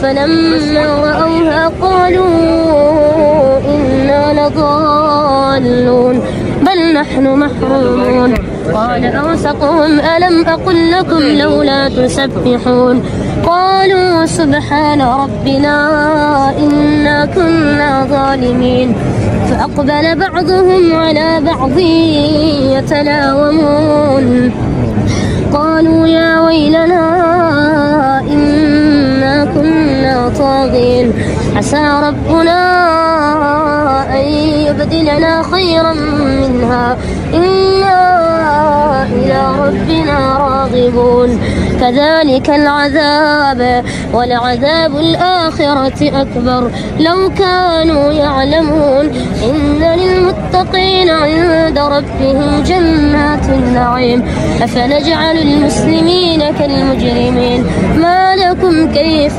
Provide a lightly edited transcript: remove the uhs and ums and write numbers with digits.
فلما رأوها قالوا إنا لضالون بل نحن محرومون. قال أوسطهم ألم أقل لكم لولا تسبحون قالوا سبحان ربنا إنا كنا ظالمين. فأقبل بعضهم على بعض يتلاومون قالوا يا ويلنا إنا كنا طاغين عسى ربنا أن يبدلنا خيرا منها إنا إلى ربنا راغبون. كذلك العذاب ولعذاب الآخرة أكبر لو كانوا يعلمون. إن للمتقين عند ربهم جنات النعيم أفنجعل المسلمين كالمجرمين ما لكم كيف